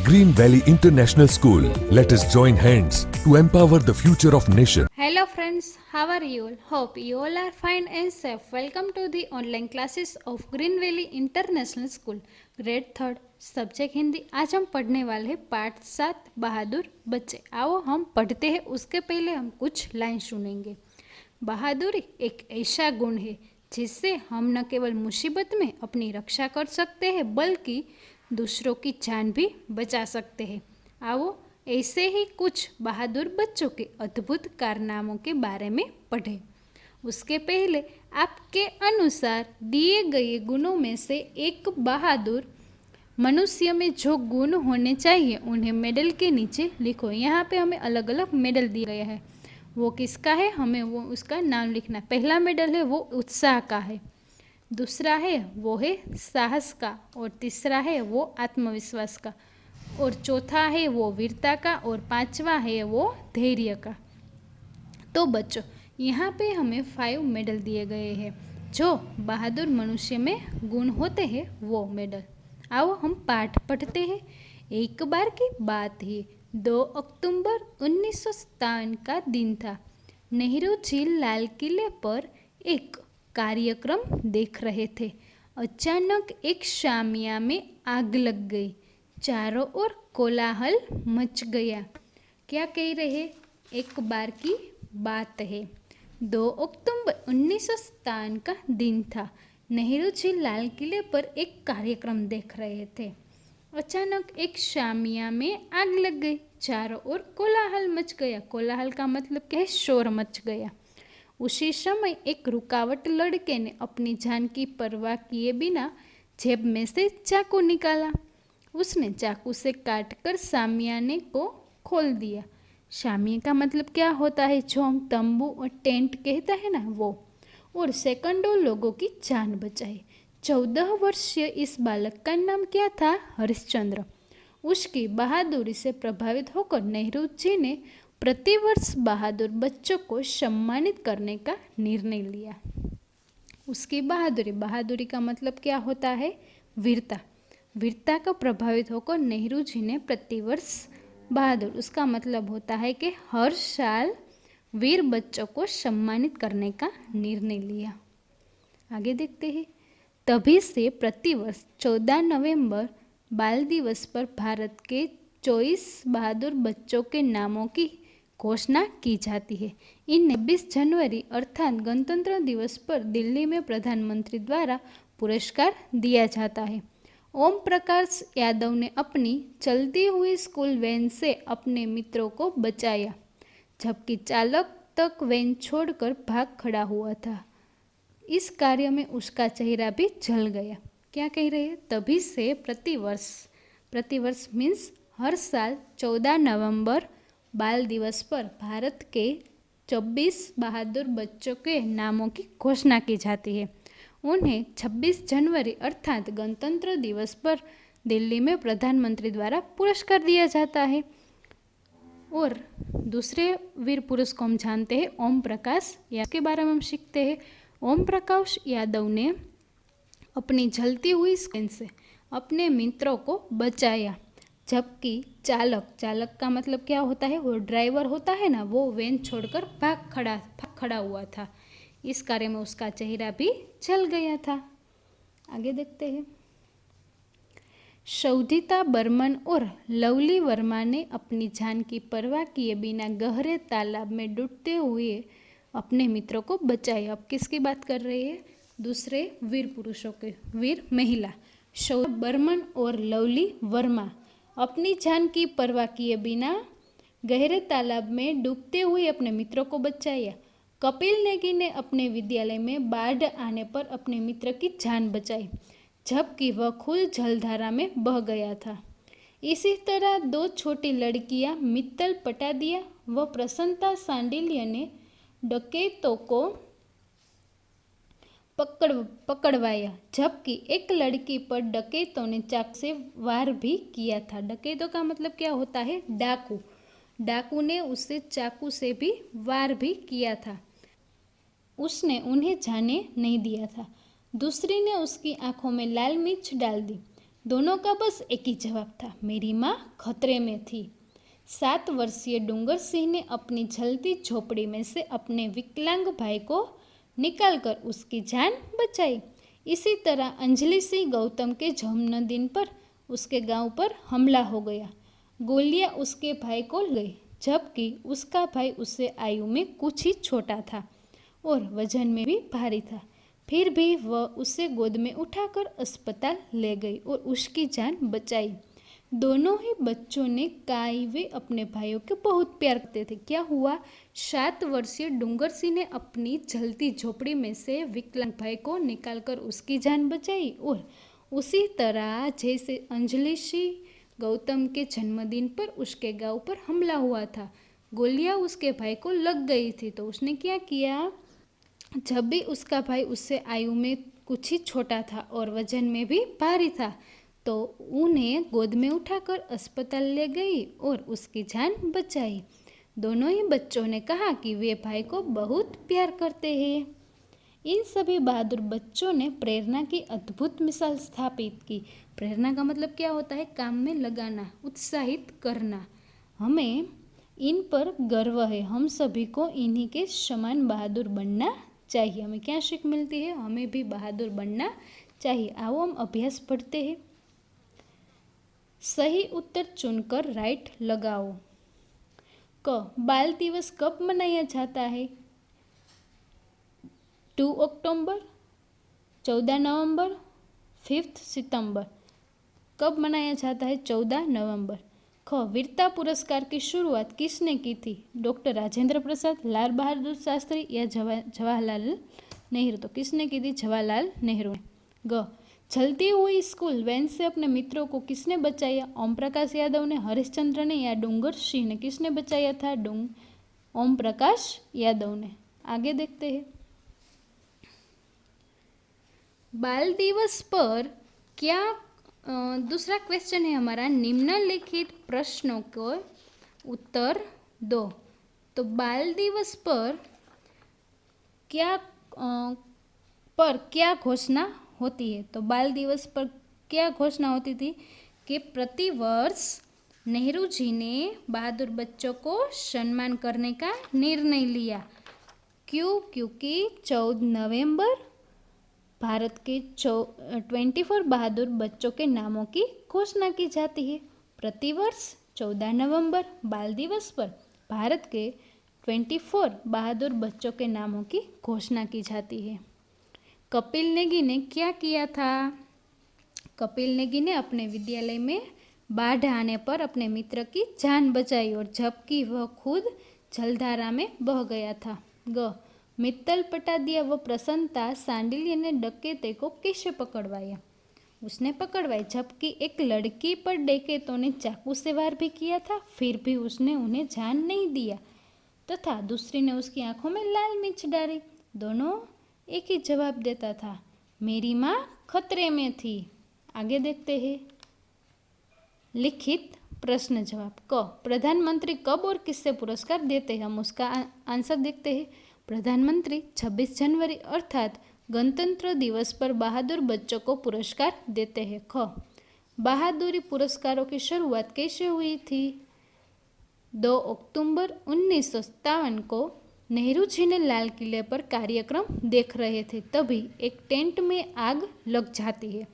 Green Valley International School. Let us join hands to empower the future of nation. Hello friends, how are you all? Hope you all are fine and safe. Welcome to the online classes of Green Valley International School, grade third, subject Hindi. आज हम पढ़ने वाले हैं पाठ 7 बहादुर बच्चे। आओ हम पढ़ते हैं, उसके पहले हम कुछ लाइन सुनेंगे। बहादुरी एक ऐसा गुण है जिससे हम न केवल मुसीबत में अपनी रक्षा कर सकते हैं बल्कि दूसरों की जान भी बचा सकते हैं। आओ ऐसे ही कुछ बहादुर बच्चों के अद्भुत कारनामों के बारे में पढ़ें। उसके पहले आपके अनुसार दिए गए गुणों में से एक बहादुर मनुष्य में जो गुण होने चाहिए उन्हें मेडल के नीचे लिखो। यहाँ पे हमें अलग अलग मेडल दिए गए हैं, वो किसका है हमें वो उसका नाम लिखना। पहला मेडल है वो उत्साह का है, दूसरा है वो है साहस का, और तीसरा है वो आत्मविश्वास का, और चौथा है वो वीरता का, और पांचवा है वो धैर्य का। तो बच्चों यहाँ पे हमें 5 मेडल दिए गए हैं जो बहादुर मनुष्य में गुण होते हैं, वो मेडल। आओ हम पाठ पढ़ते हैं। एक बार की बात है, 2 अक्टूबर 1957 का दिन था। नेहरू जी लाल किले पर एक कार्यक्रम देख रहे थे। अचानक एक शामिया में आग लग गई, चारों ओर कोलाहल मच गया। क्या कह रहे? एक बार की बात है, 2 अक्टूबर 1957 का दिन था। नेहरू जी लाल किले पर एक कार्यक्रम देख रहे थे। अचानक एक शामिया में आग लग गई, चारों ओर कोलाहल मच गया। कोलाहल का मतलब क्या है? शोर मच गया। उसी समय एक रुकावट लड़के ने अपनी जान की परवाह किए बिना जेब में से चाकू निकाला। उसने चाकू से काटकर शामियाने को खोल दिया। शामिया का मतलब क्या होता है? जो हम तंबू और टेंट कहता है ना, वो। और सेकंडों लोगों की जान बचाई। 14 वर्षीय इस बालक का नाम क्या था? हरिश्चंद्र। उसकी बहादुरी से प्रभावित होकर नेहरू जी ने प्रतिवर्ष बहादुर बच्चों को सम्मानित करने का निर्णय लिया। उसकी बहादुरी का मतलब क्या होता है? वीरता। वीरता को प्रभावित होकर नेहरू जी ने प्रतिवर्ष बहादुर, उसका मतलब होता है कि हर साल वीर बच्चों को सम्मानित करने का निर्णय लिया। आगे देखते हैं। तभी से प्रतिवर्ष 14 नवंबर बाल दिवस पर भारत के 24 बहादुर बच्चों के नामों की घोषणा की जाती है। इन 26 जनवरी अर्थात गणतंत्र दिवस पर दिल्ली में प्रधानमंत्री द्वारा पुरस्कार दिया जाता है। ओम प्रकाश यादव ने अपनी चलती हुई स्कूल वैन से अपने मित्रों को बचाया, जबकि चालक तक वैन छोड़कर भाग खड़ा हुआ था। इस कार्य में उसका चेहरा भी जल गया। क्या कह रहे हैं? तभी से प्रतिवर्ष मीन्स हर साल 14 नवंबर बाल दिवस पर भारत के 26 बहादुर बच्चों के नामों की घोषणा की जाती है। उन्हें 26 जनवरी अर्थात गणतंत्र दिवस पर दिल्ली में प्रधानमंत्री द्वारा पुरस्कार दिया जाता है। और दूसरे वीर पुरुष को हम जानते हैं ओम प्रकाश यादव के बारे में हम सीखते हैं। ओम प्रकाश यादव ने अपनी जलती हुई स्क्रीन से अपने मित्रों को बचाया, जबकि चालक का मतलब क्या होता है? वो ड्राइवर होता है ना, वो वैन छोड़कर भाग खड़ा हुआ था। इस कार्य में उसका चेहरा भी जल गया था। आगे देखते हैं। शोधिता बर्मन और लवली वर्मा ने अपनी जान की परवाह किए बिना गहरे तालाब में डूबते हुए अपने मित्रों को बचाया। अब किसकी बात कर रहे हैं? दूसरे वीर पुरुषों के। वीर महिला शोधिता बर्मन और लवली वर्मा अपनी जान की परवाह किए बिना गहरे तालाब में डूबते हुए अपने मित्रों को बचाया। कपिल नेगी ने अपने विद्यालय में बाढ़ आने पर अपने मित्र की जान बचाई, जबकि वह खुद जलधारा में बह गया था। इसी तरह 2 छोटी लड़कियां मित्तल पटादिया व प्रसन्नता सांडिल्य ने डकैतों को पकड़वाया, जबकि एक लड़की पर डकैतों ने चाकू से वार भी किया था। डकैतों का मतलब क्या होता है? डाकू। डाकू ने उससे चाकू से भी वार भी किया था। उसने उन्हें जाने नहीं दिया था। दूसरी ने उसकी आंखों में लाल मिर्च डाल दी। दोनों का बस एक ही जवाब था, मेरी माँ खतरे में थी। 7 वर्षीय डूंगर सिंह ने अपनी जलती झोपड़ी में से अपने विकलांग भाई को निकालकर उसकी जान बचाई। इसी तरह अंजलि सिंह गौतम के जन्मदिन पर उसके गांव पर हमला हो गया। गोलियां उसके भाई को गई, जबकि उसका भाई उससे आयु में कुछ ही छोटा था और वजन में भी भारी था। फिर भी वह उसे गोद में उठाकर अस्पताल ले गई और उसकी जान बचाई। दोनों ही बच्चों ने कहा वे अपने भाइयों को बहुत प्यार करते थे। क्या हुआ? 7 वर्षीय डूंगर सिंह ने अपनी जलती झोपड़ी में से विकलांग भाई को निकालकर उसकी जान बचाई। और उसी तरह जैसे अंजलि सिंह गौतम के जन्मदिन पर उसके गांव पर हमला हुआ था, गोलियां उसके भाई को लग गई थी, तो उसने क्या किया? जब भी उसका भाई उससे आयु में कुछ ही छोटा था और वजन में भी भारी था, तो उन्हें गोद में उठाकर अस्पताल ले गई और उसकी जान बचाई। दोनों ही बच्चों ने कहा कि वे भाई को बहुत प्यार करते हैं। इन सभी बहादुर बच्चों ने प्रेरणा की अद्भुत मिसाल स्थापित की। प्रेरणा का मतलब क्या होता है? काम में लगाना, उत्साहित करना। हमें इन पर गर्व है। हम सभी को इन्हीं के समान बहादुर बनना चाहिए। हमें क्या सीख मिलती है? हमें भी बहादुर बनना चाहिए। आओ हम अभ्यास पढ़ते हैं। सही उत्तर चुनकर राइट लगाओ। क, बाल दिवस कब मनाया जाता है? 2 अक्टूबर, 14 नवंबर, 5 सितंबर। कब मनाया जाता है? 14 नवंबर। ख, वीरता पुरस्कार की शुरुआत किसने की थी? डॉक्टर राजेंद्र प्रसाद, लाल बहादुर शास्त्री या जवाहरलाल नेहरू? तो किसने की थी? जवाहरलाल नेहरू ने। ग, चलती हुई स्कूल वैन से अपने मित्रों को किसने बचाया? ओम प्रकाश यादव ने, हरिश्चंद्र ने या डूंगर सिंह ने? किसने बचाया था? ओम प्रकाश यादव ने। आगे देखते हैं। बाल दिवस पर क्या दूसरा क्वेश्चन है हमारा, निम्नलिखित प्रश्नों को उत्तर दो। तो बाल दिवस पर क्या घोषणा होती है? तो बाल दिवस पर क्या घोषणा होती थी कि प्रतिवर्ष नेहरू जी ने बहादुर बच्चों को सम्मान करने का निर्णय लिया। क्यों? क्योंकि 14 नवंबर भारत के 24 बहादुर बच्चों के नामों की घोषणा की जाती है। प्रतिवर्ष 14 नवंबर बाल दिवस पर भारत के 24 बहादुर बच्चों के नामों की घोषणा की जाती है। कपिल नेगी ने क्या किया था? कपिल नेगी ने अपने विद्यालय में बाढ़ आने पर अपने मित्र की जान बचाई और जबकि वह खुद जलधारा में बह गया था। ग, मित्तल पटादिया व प्रसन्नता सांडिल्य ने डकैते को कैसे पकड़वाया? उसने पकड़वाई जबकि एक लड़की पर डकैतों ने चाकू से वार भी किया था, फिर भी उसने उन्हें जान नहीं दिया तथा दूसरी ने उसकी आंखों में लाल मिर्च डाली। दोनों एक ही जवाब देता था, मेरी माँ खतरे में थी। आगे देखते हैं। लिखित प्रश्न जवाब। क, प्रधानमंत्री कब और किससे पुरस्कार देते हैं? हम उसका आंसर देखते हैं। प्रधानमंत्री 26 जनवरी अर्थात गणतंत्र दिवस पर बहादुर बच्चों को पुरस्कार देते हैं। ख, बहादुरी पुरस्कारों की शुरुआत कैसे हुई थी? 2 अक्टूबर 1957 को नेहरू जी ने लाल किले पर कार्यक्रम देख रहे थे, तभी एक टेंट में आग लग जाती है।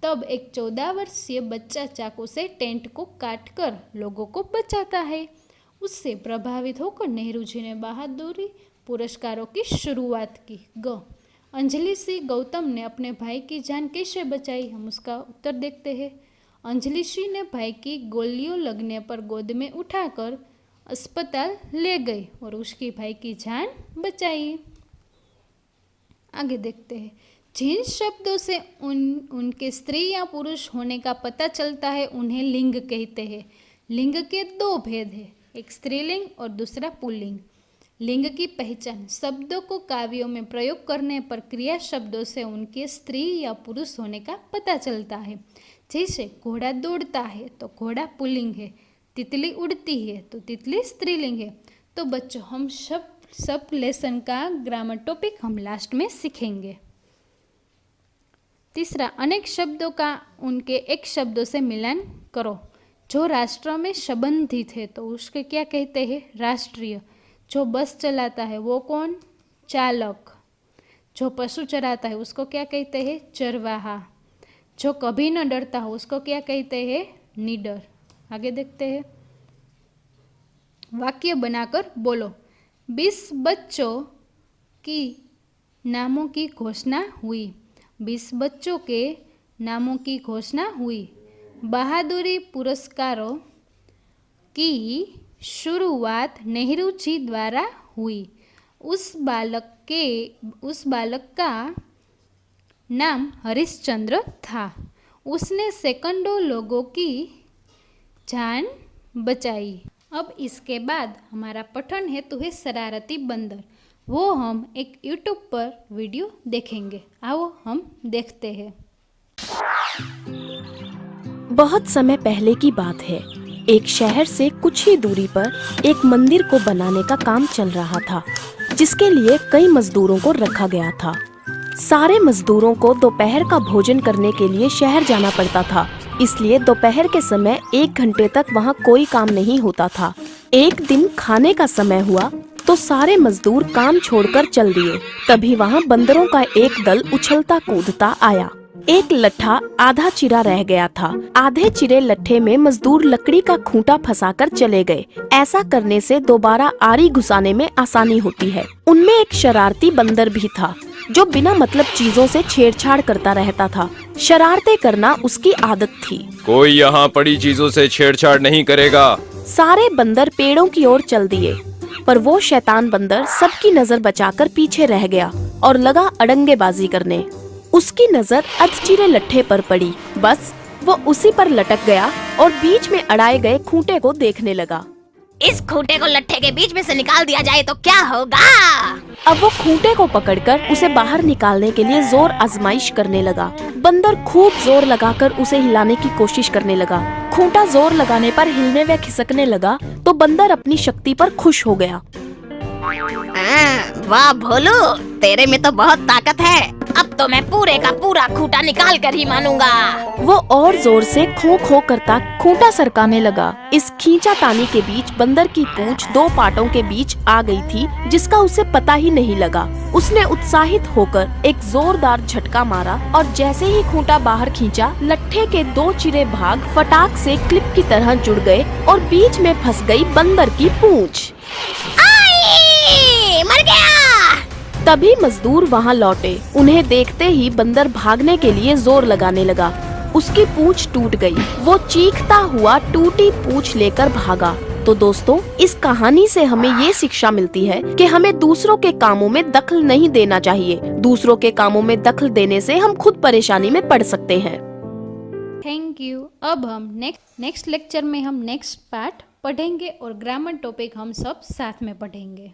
तब एक 14 वर्षीय बच्चा चाकू से टेंट को काटकर लोगों को बचाता है। उससे प्रभावित होकर नेहरू जी ने बहादुरी पुरस्कारों की शुरुआत की। ग, अंजलि सिंह गौतम ने अपने भाई की जान कैसे बचाई? हम उसका उत्तर देखते हैं। अंजलि सिंह ने भाई की गोलियों लगने पर गोद में उठाकर अस्पताल ले गई और उसकी भाई की जान बचाई। आगे देखते हैं। जिन शब्दों से उनके स्त्री या पुरुष होने का पता चलता है उन्हें लिंग कहते हैं। लिंग के 2 भेद हैं, एक स्त्रीलिंग और दूसरा पुल्लिंग। लिंग की पहचान। शब्दों को काव्यों में प्रयोग करने पर क्रिया शब्दों से उनके स्त्री या पुरुष होने का पता चलता है। जैसे घोड़ा दौड़ता है तो घोड़ा पुल्लिंग है, तितली उड़ती है तो तितली स्त्रीलिंग है। तो बच्चों, हम सब लेसन का ग्रामर टॉपिक हम लास्ट में सीखेंगे। तीसरा, अनेक शब्दों का उनके एक शब्दों से मिलान करो। जो राष्ट्र में संबंधित है तो उसके क्या कहते हैं? राष्ट्रीय। जो बस चलाता है वो कौन? चालक। जो पशु चराता है उसको क्या कहते हैं? चरवाहा। जो कभी न डरता हो उसको क्या कहते हैं? निडर। आगे देखते हैं। वाक्य बनाकर बोलो। 20 बच्चों की नामों की घोषणा हुई। 20 बच्चों के नामों की घोषणा हुई। बहादुरी पुरस्कारों की शुरुआत नेहरू जी द्वारा हुई। उस बालक का नाम हरिश्चंद्र था। उसने सैकड़ों लोगों की जान बचाई। अब इसके बाद हमारा पठन हेतु है शरारती बंदर। वो हम एक यूट्यूब पर वीडियो देखेंगे। आओ हम देखते हैं। बहुत समय पहले की बात है। एक शहर से कुछ ही दूरी पर एक मंदिर को बनाने का काम चल रहा था, जिसके लिए कई मजदूरों को रखा गया था। सारे मजदूरों को दोपहर का भोजन करने के लिए शहर जाना पड़ता था, इसलिए दोपहर के समय 1 घंटे तक वहाँ कोई काम नहीं होता था। एक दिन खाने का समय हुआ तो सारे मजदूर काम छोड़कर चल दिए। तभी वहाँ बंदरों का एक दल उछलता कूदता आया। एक लट्ठा आधा चिरा रह गया था। आधे चिरे लट्ठे में मजदूर लकड़ी का खूंटा फंसाकर चले गए। ऐसा करने से दोबारा आरी घुसाने में आसानी होती है। उनमें एक शरारती बंदर भी था, जो बिना मतलब चीजों से छेड़छाड़ करता रहता था। शरारतें करना उसकी आदत थी। कोई यहाँ पड़ी चीजों से छेड़छाड़ नहीं करेगा। सारे बंदर पेड़ों की ओर चल दिए, पर वो शैतान बंदर सबकी नजर बचाकर पीछे रह गया और लगा अड़ंगेबाजी करने। उसकी नजर अधचिरे लट्ठे पर पड़ी। बस वो उसी पर लटक गया और बीच में अड़ाए गए खूंटे को देखने लगा। इस खूंटे को लट्ठे के बीच में से निकाल दिया जाए तो क्या होगा? अब वो खूंटे को पकड़कर उसे बाहर निकालने के लिए जोर आजमाइश करने लगा। बंदर खूब जोर लगाकर उसे हिलाने की कोशिश करने लगा। खूंटा जोर लगाने पर हिलने व खिसकने लगा तो बंदर अपनी शक्ति पर खुश हो गया। वाह भोलू, तेरे में तो बहुत ताकत है। अब तो मैं पूरे का पूरा खूंटा निकाल कर ही मानूंगा। वो और जोर से खो खो करता खूंटा सरकाने लगा। इस खींचातानी के बीच बंदर की पूंछ 2 पाटों के बीच आ गई थी, जिसका उसे पता ही नहीं लगा। उसने उत्साहित होकर एक जोरदार झटका मारा और जैसे ही खूंटा बाहर खींचा, लट्ठे के 2 चिरे भाग फटाक से क्लिप की तरह जुड़ गए और बीच में फंस गई बंदर की पूंछ। मर गया। तभी मजदूर वहाँ लौटे। उन्हें देखते ही बंदर भागने के लिए जोर लगाने लगा। उसकी पूंछ टूट गई। वो चीखता हुआ टूटी पूंछ लेकर भागा। तो दोस्तों, इस कहानी से हमें ये शिक्षा मिलती है कि हमें दूसरों के कामों में दखल नहीं देना चाहिए। दूसरों के कामों में दखल देने से हम खुद परेशानी में पड़ सकते हैं। Thank you. अब हम नेक्स्ट लेक्चर में हम नेक्स्ट पार्ट पढ़ेंगे और ग्रामर टॉपिक हम सब साथ में पढ़ेंगे।